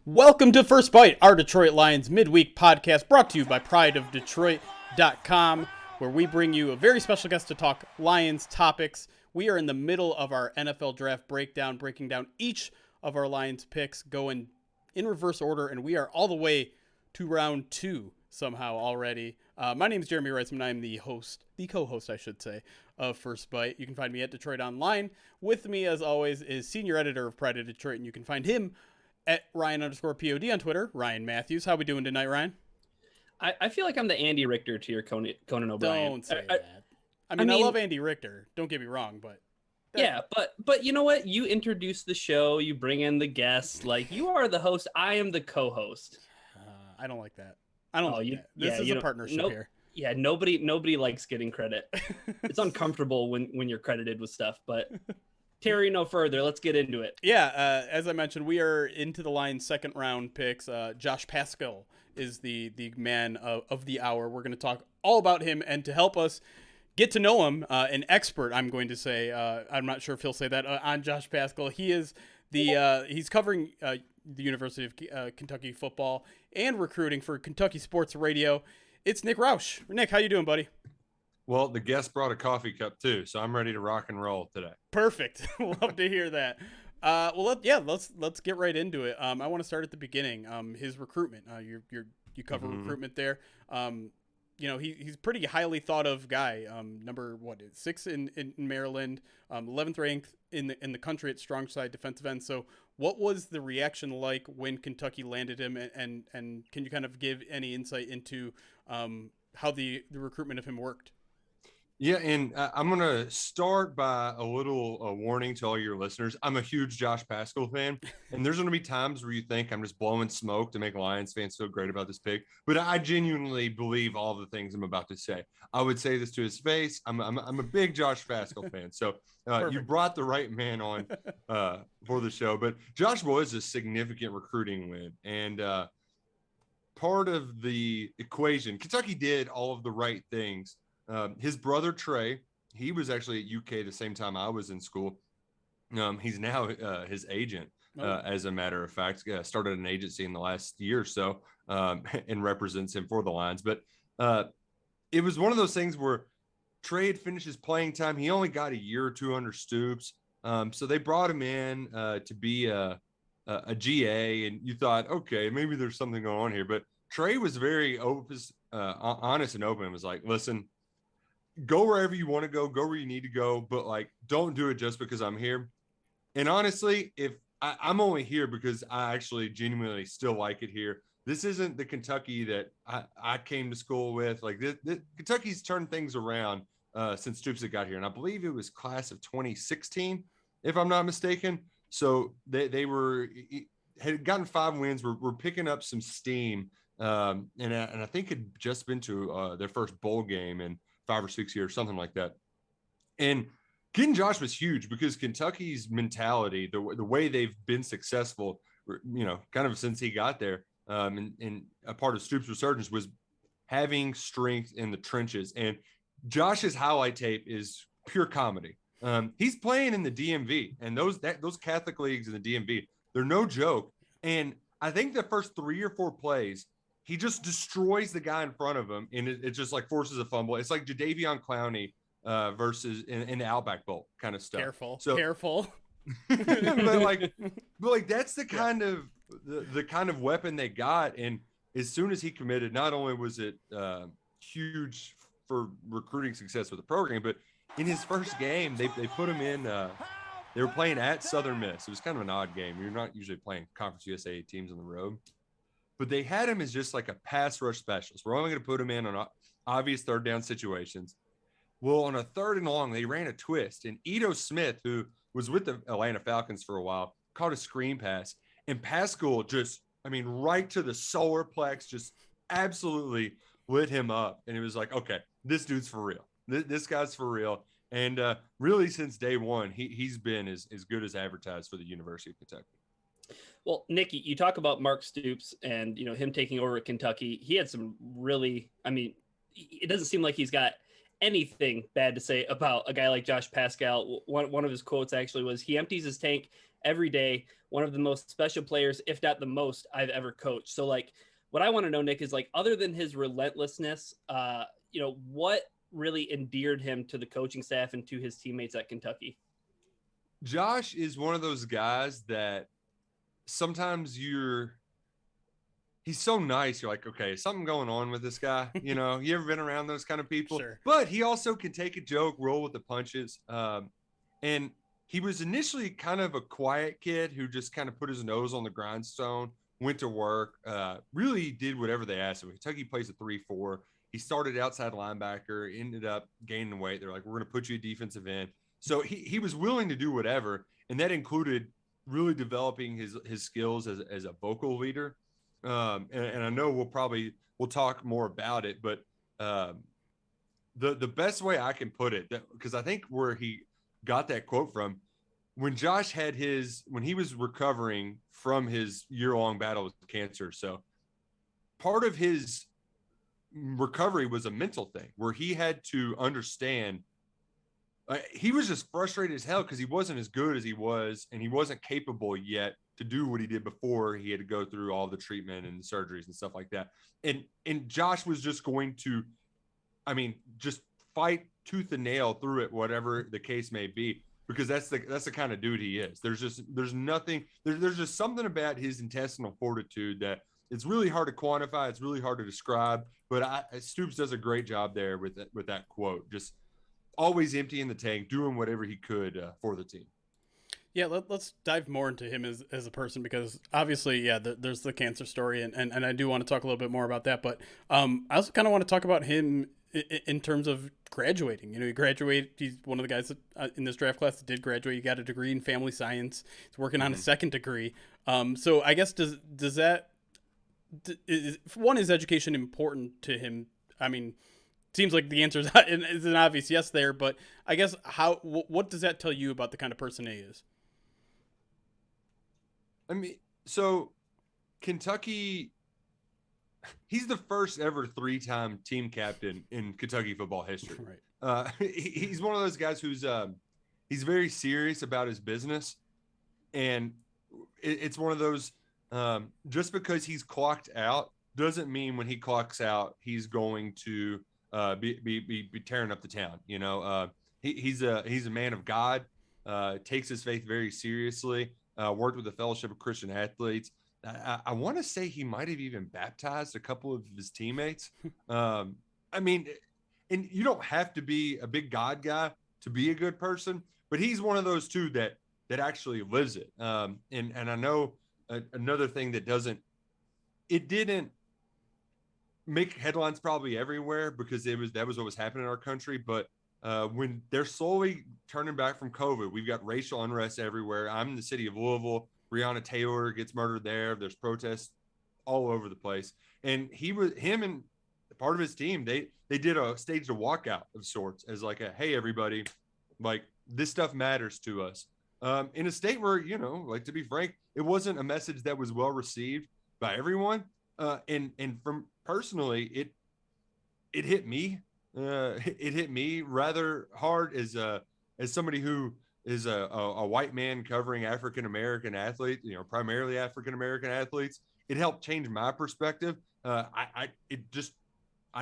Welcome to First Bite, our Detroit Lions midweek podcast brought to you by prideofdetroit.com, where we bring you a very special guest to talk Lions topics. We are in the middle of our NFL draft breakdown, breaking down each of our Lions picks, going in reverse order, and we are all the way to round two somehow already. My name is Jeremy Reisman, and I'm the co-host, I should say, of First Bite. You can find me at Detroit Online. With me, as always, is senior editor of Pride of Detroit, and you can find him at Ryan_POD on Twitter, Ryan Matthews. How we doing tonight, Ryan? I feel like I'm the Andy Richter to your Conan O'Brien. Don't say that. I mean, I love Andy Richter. Don't get me wrong, but yeah, but you know what? You introduce the show, you bring in the guests. Like, you are the host. I am the co-host. I don't like that. I don't like that. This is a partnership here. Yeah, nobody likes getting credit. It's uncomfortable when you're credited with stuff, but Terry, no further. Let's get into it. Yeah, as I mentioned, we are into the Lions' second round picks. Josh Paschal is the man of the hour. We're going to talk all about him, and to help us get to know him, an expert, I'm going to say. I'm not sure if he'll say that on Josh Paschal. He is he's covering the University of Kentucky football and recruiting for Kentucky Sports Radio. It's Nick Roush. Nick, how you doing, buddy? Well, the guest brought a coffee cup too, so I'm ready to rock and roll today. Perfect. Love to hear that. Let's get right into it. I want to start at the beginning. His recruitment. You cover recruitment there. He's pretty highly thought of guy. Number 6 in Maryland, 11th ranked in the country at strong side defensive end. So, what was the reaction like when Kentucky landed him? And can you kind of give any insight into how the recruitment of him worked? Yeah, and I'm going to start by a little warning to all your listeners. I'm a huge Josh Paschal fan, and there's going to be times where you think I'm just blowing smoke to make Lions fans feel great about this pick, but I genuinely believe all the things I'm about to say. I would say this to his face. I'm a big Josh Paschal fan, so you brought the right man on for the show. But Josh was a significant recruiting win, and part of the equation, Kentucky did all of the right things. His brother Trey, he was actually at UK the same time I was in school. He's now his agent, as a matter of fact. Started an agency in the last year or so, and represents him for the Lions. But it was one of those things where Trey had finished his playing time. He only got a year or two under Stoops, so they brought him in to be a GA, and you thought, okay, maybe there's something going on here. But Trey was very honest and open. It was like, listen, go wherever you want to go where you need to go, but like, don't do it just because I'm here. And honestly, if I'm only here because I actually genuinely still like it here. This isn't the Kentucky that I came to school with. Like, Kentucky's turned things around since Stoops had got here. And I believe it was class of 2016, if I'm not mistaken. So they had gotten 5 wins. We're picking up some steam. And I think had just been to their first bowl game in 5 or 6 years, something like that. And getting Josh was huge because Kentucky's mentality, the way they've been successful, kind of since he got there, and a part of Stoops' resurgence was having strength in the trenches. And Josh's highlight tape is pure comedy. He's playing in the DMV, and those Catholic leagues in the DMV, they're no joke. And I think the first 3 or 4 plays, he just destroys the guy in front of him, and it just like forces a fumble. It's like Jadeveon Clowney versus in the Outback Bowl kind of stuff. Careful. but like that's the kind of the kind of weapon they got. And as soon as he committed, not only was it huge for recruiting success with the program, but in his first game, they put him in. They were playing at Southern Miss. It was kind of an odd game. You're not usually playing Conference USA teams on the road. But they had him as just like a pass rush specialist. We're only going to put him in on obvious third down situations. Well, on a 3rd and long, they ran a twist. And Ito Smith, who was with the Atlanta Falcons for a while, caught a screen pass. And Paschal right to the solar plex, just absolutely lit him up. And it was like, okay, this dude's for real. This guy's for real. And really, since day one, he's been as good as advertised for the University of Kentucky. Well, Nikki, you talk about Mark Stoops and, him taking over at Kentucky. He had some really, it doesn't seem like he's got anything bad to say about a guy like Josh Paschal. One of his quotes actually was, "He empties his tank every day. One of the most special players, if not the most, I've ever coached." So like, what I want to know, Nick, is like, other than his relentlessness, what really endeared him to the coaching staff and to his teammates at Kentucky? Josh is one of those guys that sometimes he's so nice. You're like, okay, is something going on with this guy? You ever been around those kind of people? Sure. But he also can take a joke, roll with the punches. And he was initially kind of a quiet kid who just kind of put his nose on the grindstone, went to work, really did whatever they asked him. Kentucky plays a 3-4. He started outside linebacker, ended up gaining weight. They're like, we're going to put you a defensive end. So he was willing to do whatever. And that included really developing his skills as a vocal leader. And I know we'll talk more about it, but the best way I can put it, because I think where he got that quote from, when Josh when he was recovering from his year-long battle with cancer. So part of his recovery was a mental thing where he had to understand. He was just frustrated as hell because he wasn't as good as he was, and he wasn't capable yet to do what he did before he had to go through all the treatment and surgeries and stuff like that. And Josh was just going to, just fight tooth and nail through it, whatever the case may be, because that's the kind of dude he is. There's just something about his intestinal fortitude that it's really hard to quantify. It's really hard to describe, but Stoops does a great job there with that quote. Just always emptying the tank, doing whatever he could for the team. Yeah, let's dive more into him as a person, because obviously, there's the cancer story, and I do want to talk a little bit more about that. But I also kind of want to talk about him in terms of graduating. He graduated. He's one of the guys that, in this draft class that did graduate. He got a degree in family science. He's working on a second degree. So I guess does that is education important to him? Seems like the answer is an obvious yes there, but I guess what does that tell you about the kind of person he is? So Kentucky, he's the first ever 3-time team captain in Kentucky football history. Right. He's one of those guys who's he's very serious about his business, and it's one of those, just because he's clocked out doesn't mean when he clocks out he's going to be tearing up the town. He's a man of God, takes his faith very seriously, worked with the Fellowship of Christian Athletes. I want to say he might have even baptized a couple of his teammates. And you don't have to be a big God guy to be a good person, but he's one of those two that actually lives it. And I know another thing that didn't make headlines probably everywhere because that was what was happening in our country. But when they're slowly turning back from COVID, we've got racial unrest everywhere. I'm in the city of Louisville. Breonna Taylor gets murdered there. There's protests all over the place. And him and part of his team, they staged a walkout of sorts as like hey, everybody, like this stuff matters to us. In a state where, like, to be frank, it wasn't a message that was well received by everyone. And from personally, it hit me. It hit me rather hard as somebody who is a white man covering African-American athletes, primarily African-American athletes. It helped change my perspective. I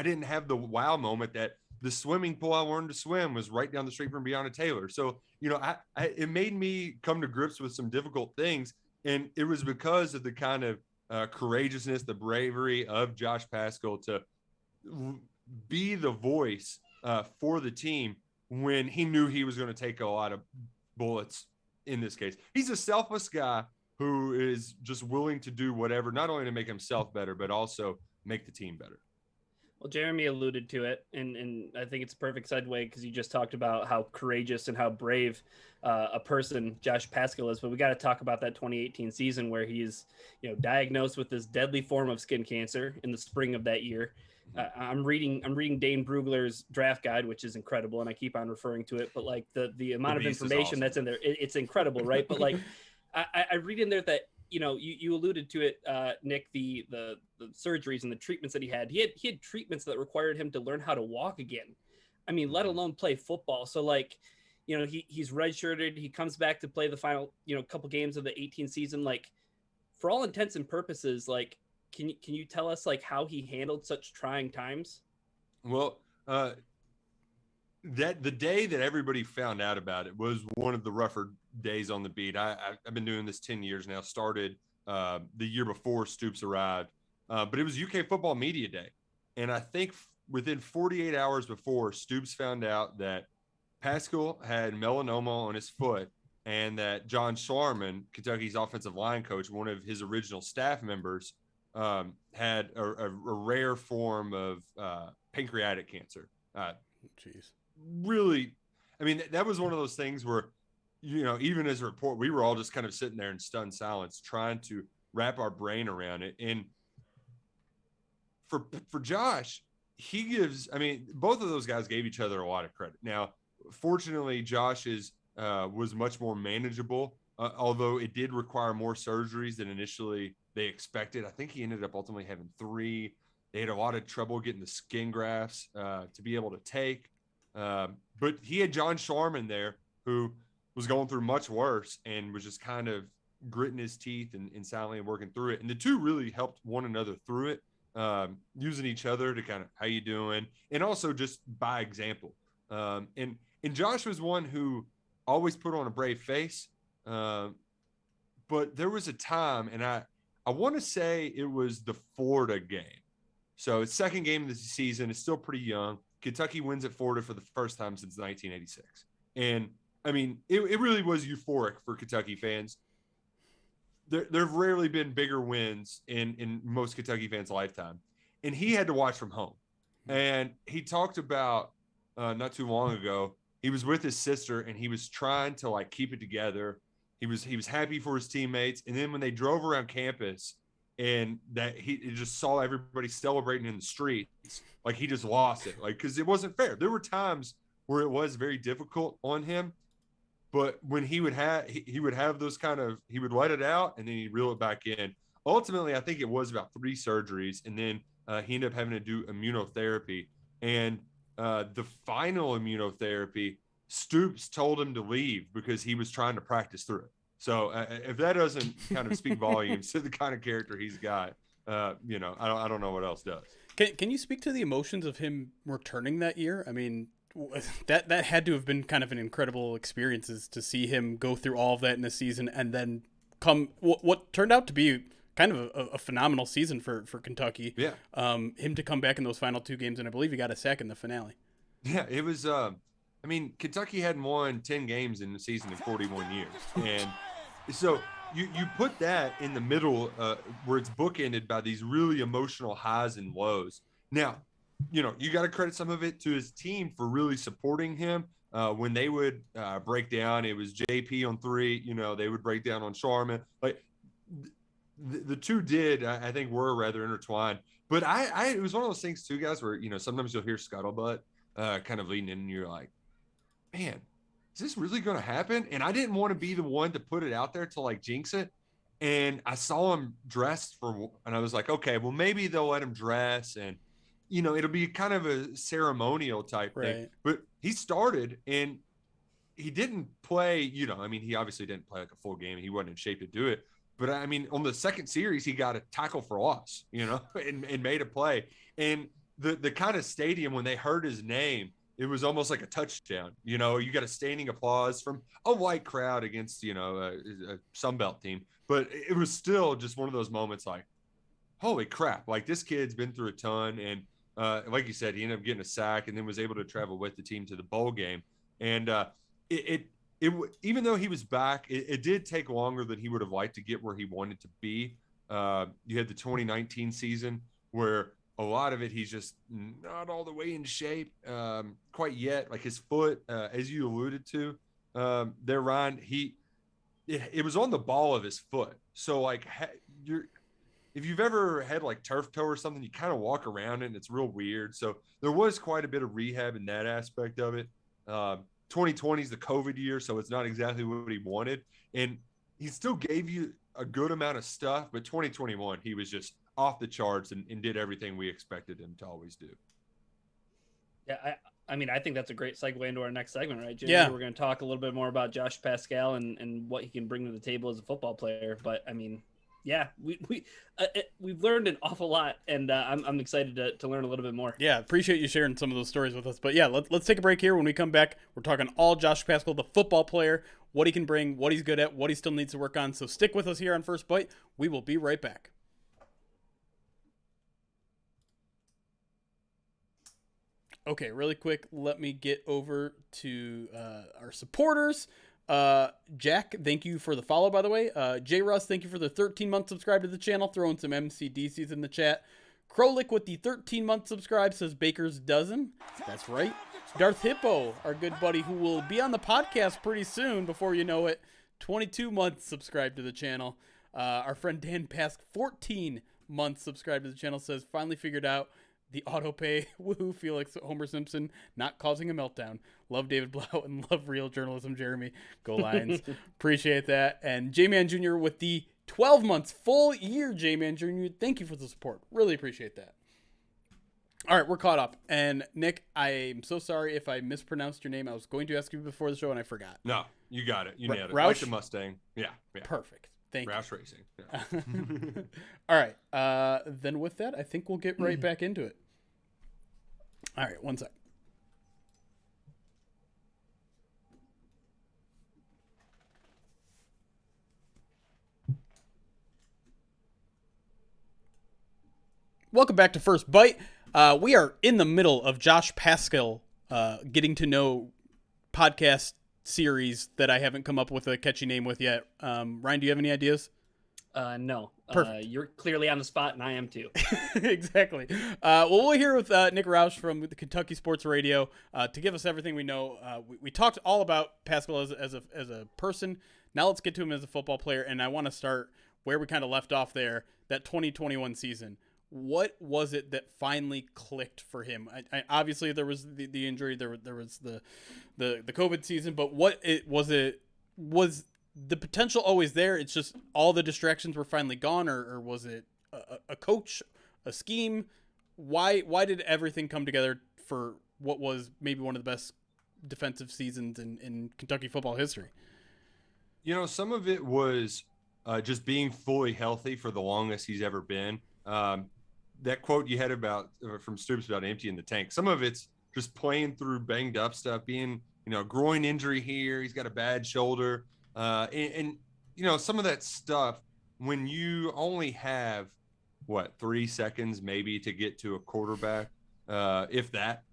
didn't have the wow moment that the swimming pool I learned to swim was right down the street from Breonna Taylor. So, it made me come to grips with some difficult things. And it was because of the kind of courageousness, the bravery of Josh Paschal to be the voice for the team when he knew he was going to take a lot of bullets in this case. He's a selfless guy who is just willing to do whatever, not only to make himself better, but also make the team better. Well, Jeremy alluded to it, and I think it's a perfect segue because you just talked about how courageous and how brave a person Josh Paschal is. But we got to talk about that 2018 season where he's, diagnosed with this deadly form of skin cancer in the spring of that year. I'm reading Dane Brugler's draft guide, which is incredible, and I keep on referring to it. But like the amount of information that's in there, it's incredible, right? But like I read in there that you alluded to it, Nick, the surgeries and the treatments that he had. He had treatments that required him to learn how to walk again. I mean, let alone play football. So like, you know, he's redshirted. He comes back to play the final, you know, couple games of the 18 season. Like, for all intents and purposes, like, can you tell us like how he handled such trying times? Well, that the day that everybody found out about it was one of the rougher days on the beat. I've been doing this 10 years now. Started the year before Stoops arrived, but it was UK Football Media Day, and I think within 48 hours before, Stoops found out that Paschal had melanoma on his foot, and that John Schlarman, Kentucky's offensive line coach, one of his original staff members, had a rare form of pancreatic cancer. Jeez. Really, I mean, that was one of those things where, you know, even as a report, we were all just kind of sitting there in stunned silence, trying to wrap our brain around it. And for Josh, he gives, I mean, both of those guys gave each other a lot of credit. Now, fortunately, Josh's was much more manageable, although it did require more surgeries than initially they expected. I think he ended up ultimately having 3. They had a lot of trouble getting the skin grafts to be able to take. But he had John Schlarman there, who was going through much worse and was just kind of gritting his teeth and silently working through it. And the two really helped one another through it, using each other to kind of, how you doing? And also just by example. And Josh was one who always put on a brave face. But there was a time, and I want to say it was the Florida game. So it's second game of the season. It's still pretty young. Kentucky wins at Florida for the first time since 1986. And I mean, it really was euphoric for Kentucky fans. There have rarely been bigger wins in most Kentucky fans' lifetime. And he had to watch from home. And he talked about not too long ago, he was with his sister and he was trying to like keep it together. He was happy for his teammates. And then when they drove around campus and that he just saw everybody celebrating in the streets, like he just lost it, like, because it wasn't fair. There were times where it was very difficult on him, but when he would have those kind of, he would let it out and then he'd reel it back in. Ultimately, I think it was about 3 surgeries, and then he ended up having to do immunotherapy. And the final immunotherapy, Stoops told him to leave because he was trying to practice through it. So if that doesn't kind of speak volumes to the kind of character he's got, you know, I don't know what else does. Can you speak to the emotions of him returning that year? I mean, that had to have been kind of an incredible experience to see him go through all of that in a season and then come what turned out to be kind of a phenomenal season for Kentucky. Yeah. Him to come back in those final 2 games, and I believe he got a sack in the finale. Yeah, it was. I mean, Kentucky hadn't won 10 games in the season in 41 years, and so you put that in the middle where it's bookended by these really emotional highs and lows. Now, you know, you got to credit some of it to his team for really supporting him. When they would break down, it was JP on 3. You know, they would break down on Sharman. Like the two did, I think, were rather intertwined. But it was one of those things too, guys, where, you know, sometimes you'll hear scuttlebutt kind of leading in, and you're like, man, is this really going to happen? And I didn't want to be the one to put it out there to like jinx it. And I saw him dressed and I was like, okay, well, maybe they'll let him dress, and, you know, it'll be kind of a ceremonial type thing. But he started and he didn't play, you know, I mean, he obviously didn't play like a full game. He wasn't in shape to do it. But I mean, on the second series, he got a tackle for loss, you know, and made a play. And the kind of stadium, when they heard his name, it was almost like a touchdown. You know, you got a standing applause from a white crowd against, you know, a Sunbelt team. But it was still just one of those moments like, holy crap, like this kid's been through a ton. And like you said, he ended up getting a sack and then was able to travel with the team to the bowl game. And even though he was back, it did take longer than he would have liked to get where he wanted to be. You had the 2019 season where a lot of it, he's just not all the way in shape quite yet. Like his foot, as you alluded to there, Ryan, it was on the ball of his foot. So like if you've ever had like turf toe or something, you kind of walk around it and it's real weird. So there was quite a bit of rehab in that aspect of it. 2020 is the COVID year, so it's not exactly what he wanted. And he still gave you a good amount of stuff, but 2021, he was just off the charts and did everything we expected him to always do. Yeah, I mean, I think that's a great segue into our next segment, right, Jimmy? Yeah. We're going to talk a little bit more about Josh Paschal and what he can bring to the table as a football player. But, I mean, yeah, we've learned an awful lot, and I'm excited to learn a little bit more. Yeah, appreciate you sharing some of those stories with us. But yeah, let's take a break here. When we come back, we're talking all Josh Paschal, the football player, what he can bring, what he's good at, what he still needs to work on. So stick with us here on First Bite. We will be right back. Okay, really quick, let me get over to our supporters. Jack, thank you for the follow, by the way. J. Russ, thank you for the 13-month subscribe to the channel. Throwing some MCDCs in the chat. Krolik with the 13-month subscribe says Baker's dozen. That's right. Darth Hippo, our good buddy who will be on the podcast pretty soon, before you know it. 22 months subscribed to the channel. Our friend Dan Pask, 14 months subscribed to the channel, says finally figured out the auto pay. Woohoo, Felix, Homer Simpson, not causing a meltdown. Love David Blau and love real journalism, Jeremy. Go Lions. Appreciate that. And J-Man Jr. with the 12 months, full year, J-Man Jr. Thank you for the support. Really appreciate that. All right, we're caught up. And Nick, I'm so sorry if I mispronounced your name. I was going to ask you before the show and I forgot. No, you got it. You nailed it. Roush? Like the Mustang. Yeah. Perfect. Thank you. Roush Racing. Yeah. All right. Then with that, I think we'll get right back into it. All right, one sec. Welcome back to First Bite. We are in the middle of Josh Paschal getting to know podcast series that I haven't come up with a catchy name with yet. Ryan, do you have any ideas? No. Perfect. You're clearly on the spot, and I am too. Exactly. Well, we're here with Nick Roush from the Kentucky Sports Radio to give us everything we know. We talked all about Paschal as a person. Now let's get to him as a football player, and I want to start where we kind of left off there, that 2021 season. What was it that finally clicked for him? Obviously, there was the injury, there was the COVID season, but was the potential always there? It's just all the distractions were finally gone, or was it a coach, a scheme? Why did everything come together for what was maybe one of the best defensive seasons in Kentucky football history? You know, some of it was just being fully healthy for the longest he's ever been. That quote you had about from Stoops about emptying the tank. Some of it's just playing through banged up stuff, being, groin injury here. He's got a bad shoulder. And some of that stuff, when you only have 3 seconds maybe to get to a quarterback, if that,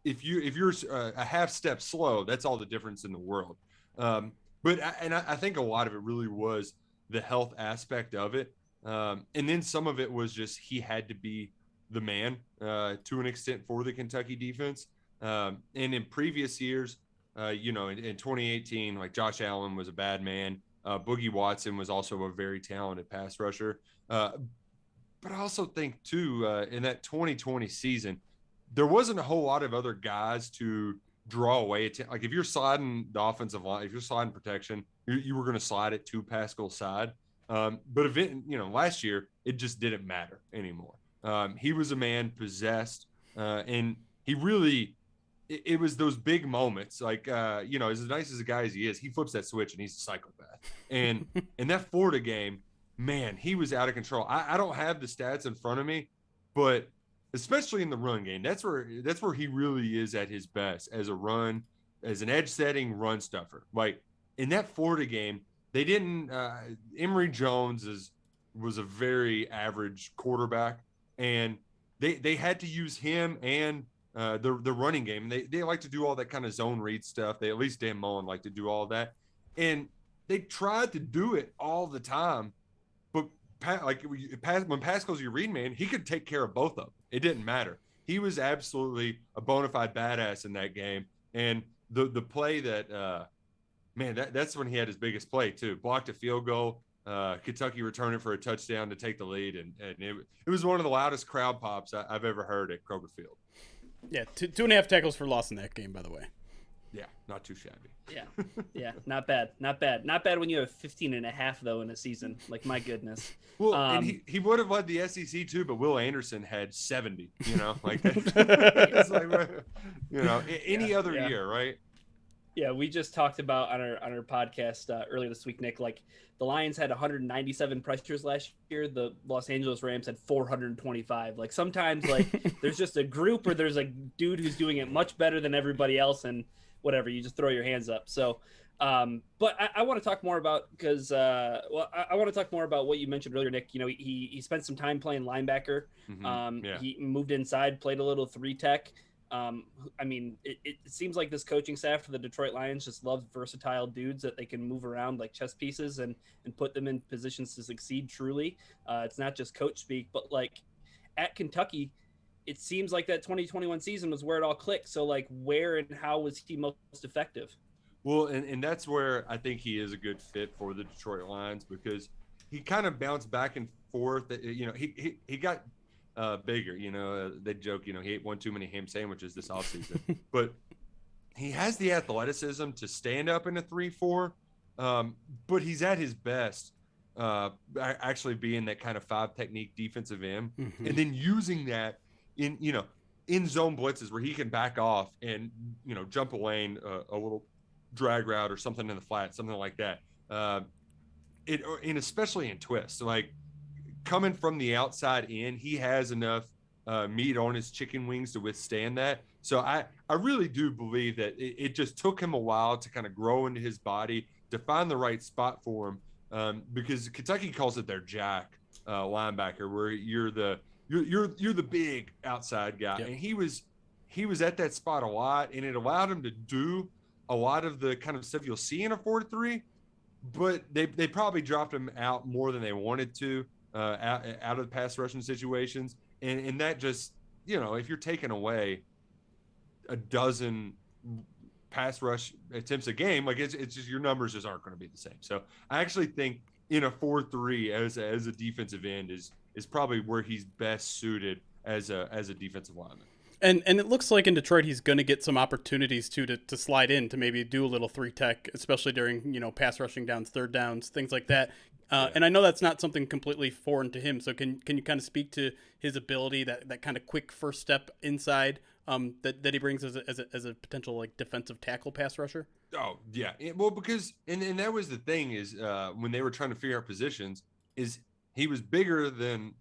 if you're a half step slow, that's all the difference in the world. But I think a lot of it really was the health aspect of it. And then some of it was just he had to be the man to an extent for the Kentucky defense. And in previous years, in 2018, like Josh Allen was a bad man. Boogie Watson was also a very talented pass rusher. But I also think, too, in that 2020 season, there wasn't a whole lot of other guys to draw away. Like if you're sliding the offensive line, if you're sliding protection, you were going to slide it to Paschal's side. But last year, it just didn't matter anymore. He was a man possessed, and he really – it was those big moments, like, as nice as a guy as he is, he flips that switch and he's a psychopath. And in that Florida game, man, he was out of control. I don't have the stats in front of me, but especially in the run game, that's where he really is at his best as an edge setting run stuffer. Like in that Florida game, they didn't Emory Jones was a very average quarterback, and they had to use him and the running game. They like to do all that kind of zone read stuff. At least Dan Mullen liked to do all of that. And they tried to do it all the time. But when Paschal's your read man, he could take care of both of them. It didn't matter. He was absolutely a bona fide badass in that game. And the play that, that's when he had his biggest play too. Blocked a field goal. Kentucky returned it for a touchdown to take the lead. And it was one of the loudest crowd pops I've ever heard at Kroger Field. Yeah, 2.5 tackles for loss in that game, by the way. Yeah, not too shabby. Yeah, not bad. Not bad when you have 15.5 though in a season. Like, my goodness. Well, and he would have led the SEC too, but Will Anderson had 70. Like it's like, any other year, right? Yeah, we just talked about on our podcast earlier this week, Nick. Like, the Lions had 197 pressures last year. The Los Angeles Rams had 425. Like, sometimes there's just a group or there's a dude who's doing it much better than everybody else, and whatever, you just throw your hands up. So, but I want to talk more about I want to talk more about what you mentioned earlier, Nick. He spent some time playing linebacker. He moved inside, played a little 3-tech. It seems like this coaching staff for the Detroit Lions just loves versatile dudes that they can move around like chess pieces and put them in positions to succeed truly. It's not just coach speak, but like at Kentucky, it seems like that 2021 season was where it all clicked. So like, where and how was he most effective? Well, and that's where I think he is a good fit for the Detroit Lions, because he kind of bounced back and forth. He got bigger. They joke, he ate one too many ham sandwiches this offseason. But he has the athleticism to stand up in a 3-4, but he's at his best actually being that kind of 5 technique defensive end, and then using that in zone blitzes where he can back off and jump a lane, a little drag route or something in the flat, something like that. And especially in twists, like coming from the outside in, he has enough meat on his chicken wings to withstand that. So I really do believe that it just took him a while to kind of grow into his body, to find the right spot for him, because Kentucky calls it their jack linebacker, where you're the big outside guy. Yep. And he was at that spot a lot, and it allowed him to do a lot of the kind of stuff you'll see in a 4-3, but they probably dropped him out more than they wanted to out of pass rushing situations. And that just, if you're taking away a dozen pass rush attempts a game, like it's just, your numbers just aren't going to be the same. So I actually think in a 4-3 as a defensive end is probably where he's best suited as a defensive lineman. And it looks like in Detroit he's going to get some opportunities to slide in, to maybe do a little 3-tech, especially during pass rushing downs, third downs, things like that. And I know that's not something completely foreign to him. So can you kind of speak to his ability, that kind of quick first step inside that he brings as a potential like defensive tackle pass rusher? Oh yeah, well, because and that was the thing is when they were trying to figure out positions, is he was bigger than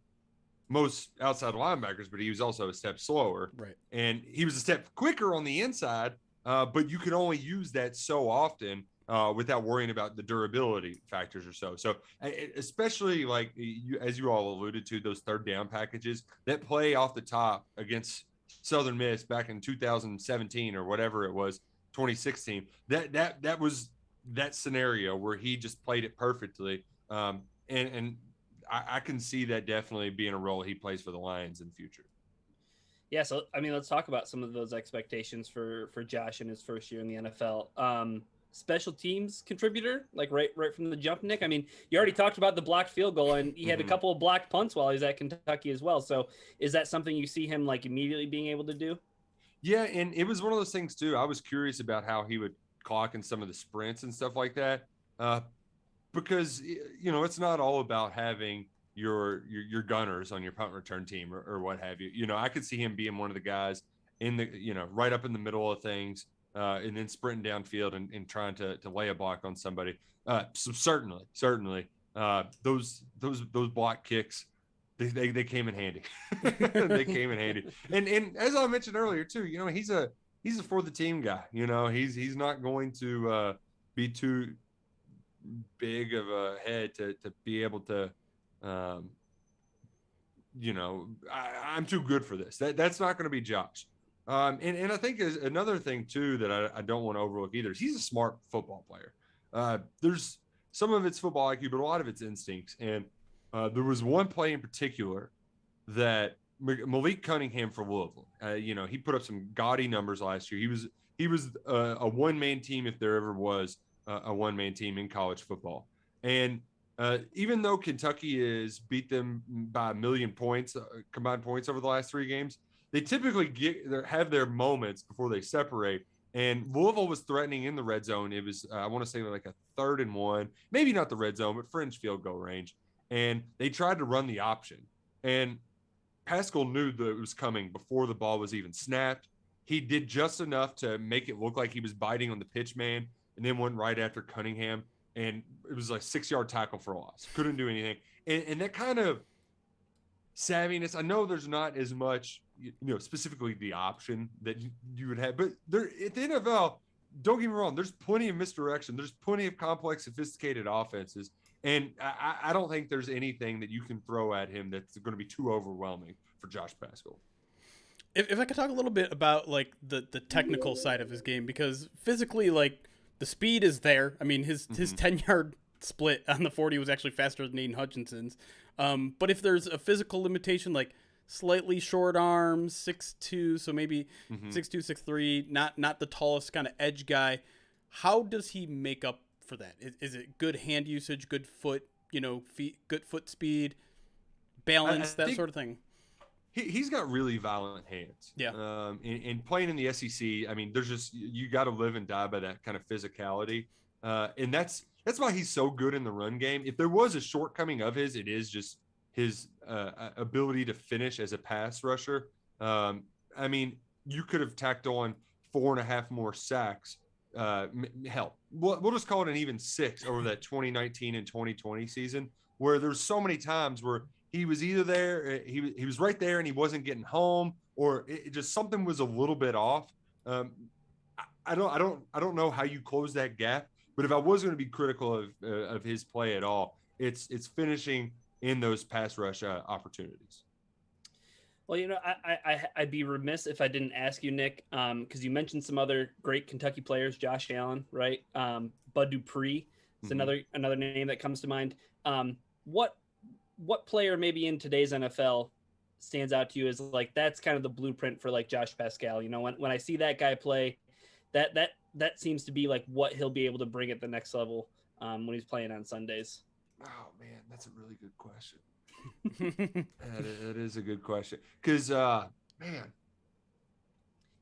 most outside linebackers, but he was also a step slower. Right. And he was a step quicker on the inside, but you could only use that so often without worrying about the durability factors or so. So especially like as you all alluded to, those third down packages that play off the top against Southern Miss back in 2017 or whatever it was, 2016, that was that scenario where he just played it perfectly. And I can see that definitely being a role he plays for the Lions in the future. Yeah, so let's talk about some of those expectations for Josh in his first year in the NFL. Special teams contributor, like right from the jump, Nick. You already talked about the blocked field goal, and he had a couple of blocked punts while he was at Kentucky as well. So is that something you see him like immediately being able to do? Yeah, and it was one of those things too. I was curious about how he would clock in some of the sprints and stuff like that. Because it's not all about having your gunners on your punt return team or what have you. I could see him being one of the guys in the right up in the middle of things, and then sprinting downfield and trying to lay a block on somebody. So certainly those block kicks, they came in handy. They came in handy. And as I mentioned earlier too, he's a for the team guy. He's not going to be too big of a head to be able to I'm too good for this. That's not going to be Josh. And I think is another thing too that I don't want to overlook either is he's a smart football player. There's some of it's football IQ, but a lot of it's instincts. And there was one play in particular that Malik Cunningham for Louisville, he put up some gaudy numbers last year. He was a one-man team if there ever was a one-man team in college football. And even though Kentucky has beat them by 1 million points, combined points over the last 3 games, they typically have their moments before they separate. And Louisville was threatening in the red zone. It was, I want to say like a 3rd and 1, maybe not the red zone, but fringe field goal range. And they tried to run the option. And Paschal knew that it was coming before the ball was even snapped. He did just enough to make it look like he was biting on the pitch man, and then went right after Cunningham. And it was like 6-yard tackle for a loss. Couldn't do anything. And that kind of savviness, I know there's not as much, specifically the option that you would have, but there at the NFL, don't get me wrong, there's plenty of misdirection. There's plenty of complex, sophisticated offenses. And I don't think there's anything that you can throw at him that's going to be too overwhelming for Josh Paschal. If I could talk a little bit about like the technical side of his game, because physically, like the speed is there. I mean, his 10-yard split on the 40 was actually faster than Aiden Hutchinson's. But if there's a physical limitation, like slightly short arms, 6'2", so maybe 6'2", 6'3", not the tallest kind of edge guy, how does he make up for that? Is it good hand usage, good foot, feet, good foot speed, balance, that sort of thing? He's got really violent hands. Yeah. And playing in the SEC, I mean, there's just, you got to live and die by that kind of physicality. And that's why he's so good in the run game. If there was a shortcoming of his, it is just his ability to finish as a pass rusher. I mean, you could have tacked on 4.5 more sacks. Hell, we'll just call it an even 6 over that 2019 and 2020 season, where there's so many times where he was either there, he was right there and he wasn't getting home, or it just something was a little bit off. I don't know how you close that gap, but if I was going to be critical of his play at all, it's finishing in those pass rush opportunities. Well, I'd be remiss if I didn't ask you, Nick, because you mentioned some other great Kentucky players, Josh Allen, right? Bud Dupree is another name that comes to mind. What player maybe in today's NFL stands out to you as like that's kind of the blueprint for like Josh Paschal? When I see that guy play, that seems to be like what he'll be able to bring at the next level when he's playing on Sundays. Oh man, that's a really good question. That is a good question, because man,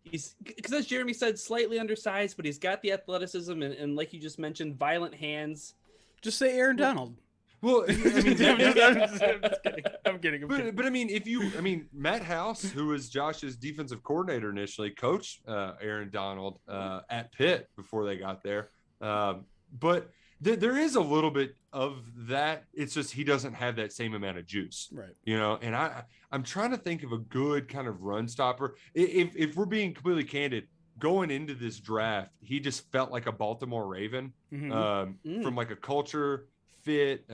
he's, because as Jeremy said, slightly undersized, but he's got the athleticism and like you just mentioned, violent hands. Just say Aaron Donald. Well, I mean, I'm kidding. But I mean, Matt House, who was Josh's defensive coordinator initially, coached Aaron Donald at Pitt before they got there. But there is a little bit of that. It's just he doesn't have that same amount of juice, right? And I'm trying to think of a good kind of run stopper. If we're being completely candid, going into this draft, he just felt like a Baltimore Raven from like a culture fit,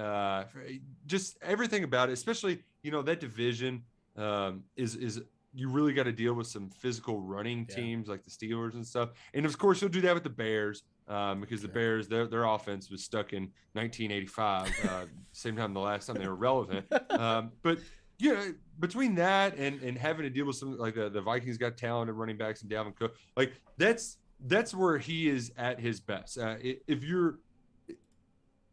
just everything about it, especially that division is you really got to deal with some physical running teams like the Steelers and stuff, and of course you'll do that with the Bears because the Bears, their offense was stuck in 1985, same time the last time they were relevant, but between that and having to deal with some like the Vikings got talented running backs and Dalvin Cook, like that's where he is at his best. If you're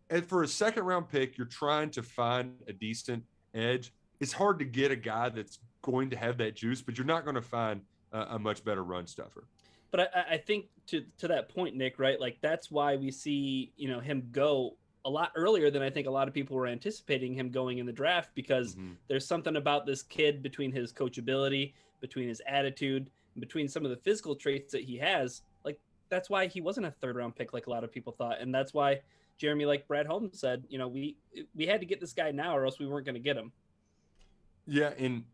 and for a 2nd-round pick, you're trying to find a decent edge. It's hard to get a guy that's going to have that juice, but you're not going to find a much better run stuffer. But I think to that point, Nick, right? Like that's why we see him go a lot earlier than I think a lot of people were anticipating him going in the draft, because there's something about this kid, between his coachability, between his attitude, and between some of the physical traits that he has. Like that's why he wasn't a 3rd-round pick like a lot of people thought, and that's why Jeremy, like Brad Holmes said, we had to get this guy now or else we weren't going to get him. Yeah, and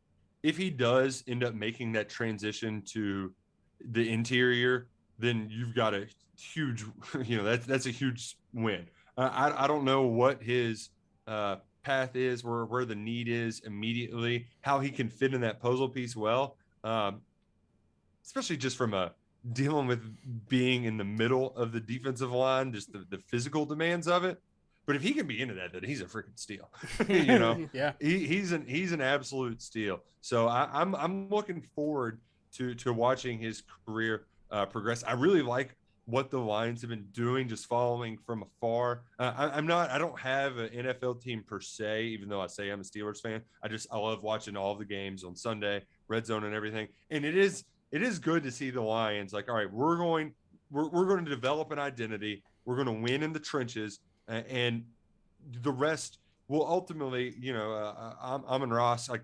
if he does end up making that transition to the interior, then you've got a huge, that's a huge win. I don't know what his path is, where the need is immediately, how he can fit in that puzzle piece well, especially just from dealing with being in the middle of the defensive line, just the physical demands of it. But if he can be into that, then he's a freaking steal. Yeah, he's an absolute steal. So I'm looking forward to watching his career progress. I really like what the Lions have been doing, just following from afar. I don't have an NFL team per se, even though I say I'm a Steelers fan. I love watching all of the games on Sunday, red zone and everything. And it is good to see the Lions like, all right, we're going we're going to develop an identity. We're going to win in the trenches, and the rest will ultimately, I'm and Ross, like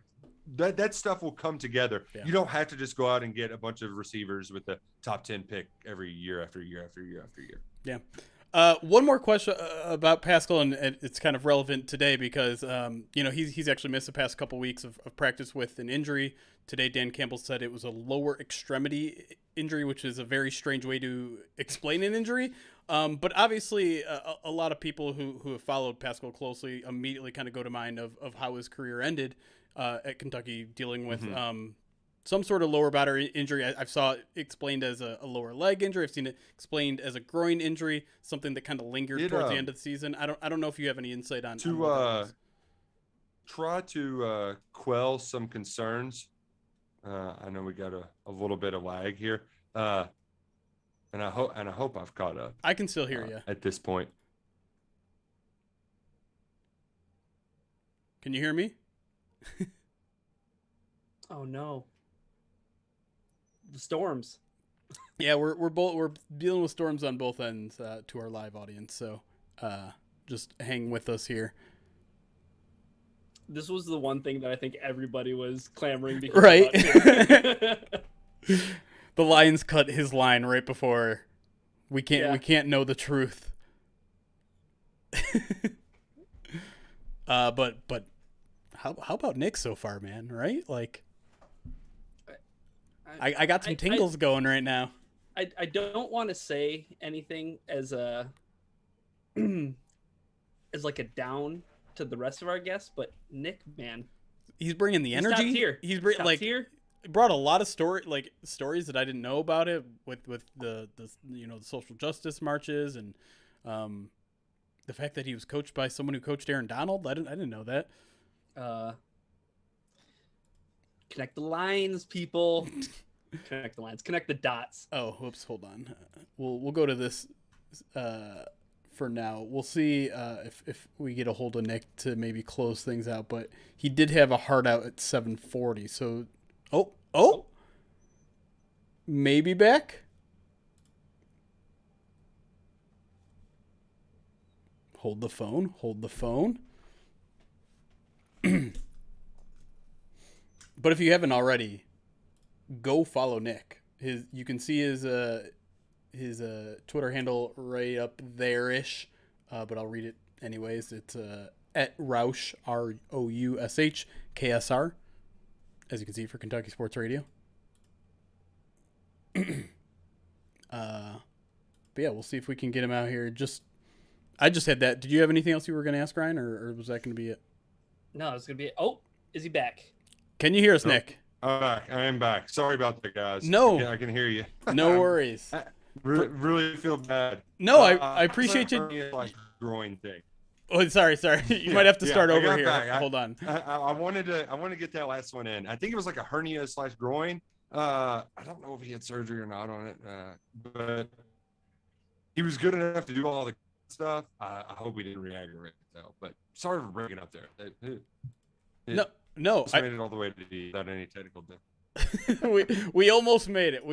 that stuff will come together. Yeah. You don't have to just go out and get a bunch of receivers with the top 10 pick every year after year after year after year. Yeah. One more question about Paschal, and it's kind of relevant today because he's actually missed the past couple weeks of practice with an injury. Today, Dan Campbell said it was a lower extremity injury, which is a very strange way to explain an injury. But obviously, a lot of people who have followed Paschal closely immediately kind of go to mind of how his career ended at Kentucky, dealing with some sort of lower body injury. I saw it explained as a lower leg injury. I've seen it explained as a groin injury, something that kind of lingered towards the end of the season. I don't know if you have any insight on try to quell some concerns. I know we got a little bit of lag here, and I hope I've caught up. I can still hear you at this point. Can you hear me? Oh no. The storms. Yeah, we're dealing with storms on both ends to our live audience, so just hang with us here. This was the one thing that I think everybody was clamoring because right. The Lions cut his line right before we can't know the truth. But how about Nick so far, man? Right, like. I got some tingles going right now. I don't want to say anything as a as like a down to the rest of our guests, but Nick, man, he's bringing the energy. Top tier. He's brought a lot of stories that I didn't know about it with the the social justice marches and the fact that he was coached by someone who coached Aaron Donald. I didn't know that. Connect the lines, people. Connect the lines. Connect the dots. Oh, whoops! Hold on. We'll go to this for now. We'll see if we get a hold of Nick to maybe close things out. But he did have a hard out at 7:40. So, oh, maybe back. Hold the phone. Hold the phone. But if you haven't already, go follow Nick. You can see his Twitter handle right up there-ish, but I'll read it anyways. It's at Roush, Roush KSR, as you can see for Kentucky Sports Radio. But yeah, we'll see if we can get him out here. I just had that. Did you have anything else you were going to ask, Ryan, or was that going to be it? No, it's going to be it. Oh, is he back? Can you hear us, Nick? I'm back. I am back. Sorry about that, guys. No. I can hear you. No worries. I really feel bad. No, I appreciate you. Like groin thing. Oh, sorry. You might have to start over here. Hold on. I wanted to get that last one in. I think it was like a hernia / groin. I don't know if he had surgery or not on it, but he was good enough to do all the stuff. I hope we didn't re-aggravate it though. But sorry for bringing it up there. No, I made it all the way to D without any technical difficulty. we almost made it,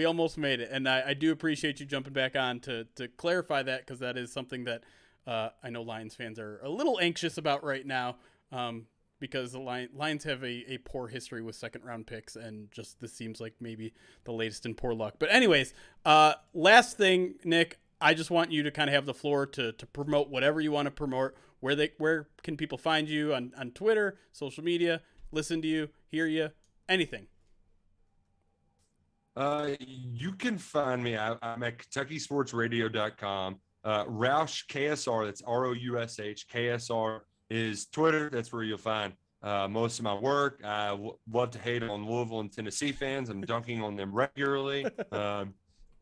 and I do appreciate you jumping back on to clarify that, because that is something that I know Lions fans are a little anxious about right now, because the Lions have a poor history with second round picks, and just this seems like maybe the latest in poor luck. But anyways, last thing, Nick, I just want you to kind of have the floor to promote whatever you want to promote. Where can people find you on Twitter, social media, listen to you, hear you, anything? You can find me. I'm at KentuckySportsRadio.com. Roush KSR, that's ROUSH. KSR is Twitter. That's where you'll find most of my work. I love to hate on Louisville and Tennessee fans. I'm dunking on them regularly.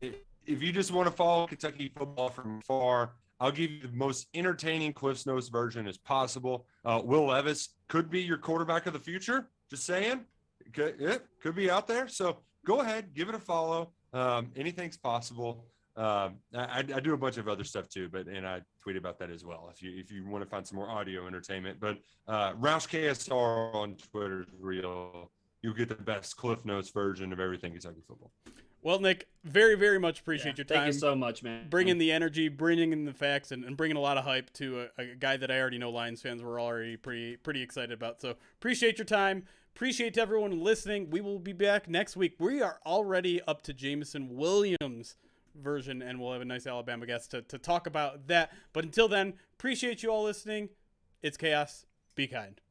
If you just want to follow Kentucky football from afar, I'll give you the most entertaining Cliff's Notes version as possible. Will Levis could be your quarterback of the future. Just saying. Could be out there. So go ahead, give it a follow. Anything's possible. I do a bunch of other stuff too, and I tweet about that as well. If you want to find some more audio entertainment, but Roush KSR on Twitter is real. You'll get the best Cliff Notes version of everything Kentucky football. Well, Nick, very, very much appreciate your time. Thank you so much, man. Bringing the energy, bringing in the facts, and bringing a lot of hype to a guy that I already know Lions fans were already pretty excited about. So appreciate your time. Appreciate everyone listening. We will be back next week. We are already up to Jameson Williams' version, and we'll have a nice Alabama guest to talk about that. But until then, appreciate you all listening. It's chaos. Be kind.